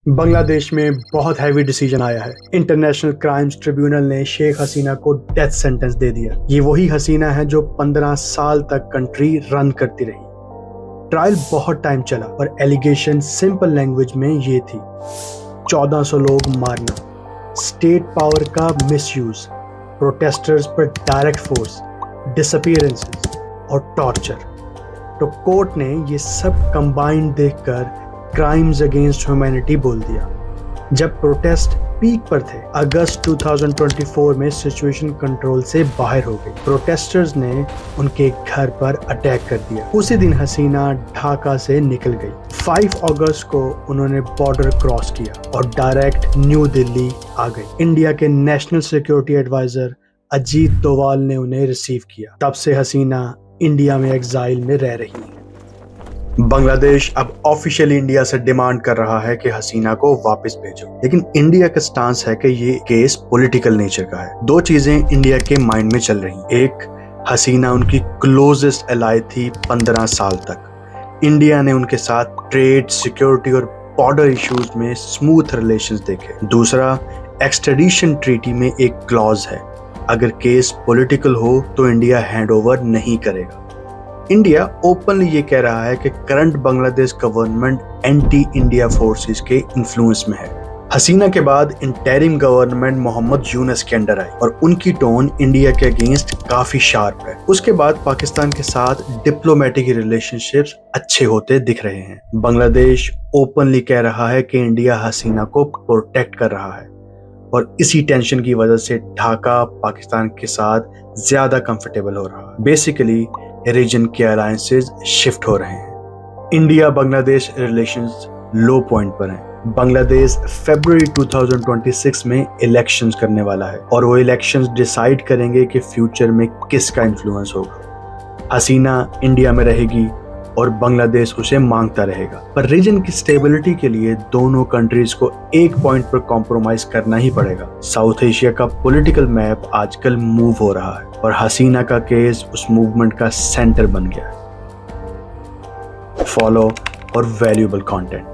बांग्लादेश में बहुत heavy decision आया है। इंटरनेशनल क्राइम्स ट्रिब्यूनल ने शेख हसीना को डेथ सेंटेंस दे दिया। ये वही हसीना है जो 15 साल तक कंट्री रन करती रही। ट्रायल बहुत टाइम चला और एलिगेशन सिंपल लैंग्वेज में ये थी: 1400 लोग मारना, स्टेट पावर का मिसयूज, प्रोटेस्टर्स पर डायरेक्ट फोर्स, डिसअपीयरेंसेस और टॉर्चर। तो कोर्ट ने ये सब कंबाइंड देखकर क्राइम्स अगेंस्ट ह्यूमैनिटी बोल दिया। जब प्रोटेस्ट पीक पर थे, अगस्त 2024 में सिचुएशन कंट्रोल से बाहर हो गई। प्रोटेस्टर्स ने उनके घर पर अटैक कर दिया। उसी दिन हसीना ढाका से निकल गई। 5 अगस्त को उन्होंने बॉर्डर क्रॉस किया और डायरेक्ट न्यू दिल्ली आ गई। इंडिया के national security adviser Ajit Doval ने उन्हें रिसीव किया। तब से हसीना इंडिया में एग्जाइल में रह रही है। बांग्लादेश अब ऑफिशियली इंडिया से डिमांड कर रहा है कि हसीना को वापस भेजो, लेकिन इंडिया का स्टांस है कि ये केस पॉलिटिकल नेचर का है। दो चीजें इंडिया के माइंड में चल रही। एक, हसीना उनकी क्लोजेस्ट एलाय थी 15 साल तक। इंडिया ने उनके साथ ट्रेड, सिक्योरिटी और बॉर्डर इश्यूज में स्मूथ रिलेशंस देखे। दूसरा, एक्सट्रेडिशन ट्रीटी में एक क्लॉज है, अगर केस पॉलिटिकल हो तो इंडिया हैंडओवर नहीं करेगा। इंडिया ओपनली ये कह रहा है कि current Bangladesh government anti India forces के इन्फ्लुएंस में है। हसीना के बाद इंटरिम गवर्नमेंट मोहम्मद यूनुस के अंडर आई और उनकी टोन इंडिया के अगेंस्ट काफी शार्प है। उसके बाद पाकिस्तान के साथ डिप्लोमेटिक रिलेशनशिप्स अच्छे होते दिख रहे हैं। बांग्लादेश ओपनली कह रहा है कि इंडिया हसीना को प्रोटेक्ट कर रहा है और इसी टेंशन की वजह से ढाका पाकिस्तान के साथ ज्यादा कंफर्टेबल हो रहा है। बेसिकली रीजन के अलायंसेस शिफ्ट हो रहे हैं। इंडिया बांग्लादेश रिलेशंस लो पॉइंट पर हैं। बांग्लादेश फरवरी 2026 में इलेक्शंस करने वाला है और वो इलेक्शंस डिसाइड करेंगे कि फ्यूचर में किसका इन्फ्लुएंस होगा। हसीना इंडिया में रहेगी और बांग्लादेश उसे मांगता रहेगा, पर रीजन की स्टेबिलिटी के लिए दोनों कंट्रीज को एक पॉइंट पर कॉम्प्रोमाइज करना ही पड़ेगा। साउथ एशिया का पॉलिटिकल मैप आजकल मूव हो रहा है और हसीना का केस उस मूवमेंट का सेंटर बन गया है। फॉलो और वैल्यूएबल कंटेंट।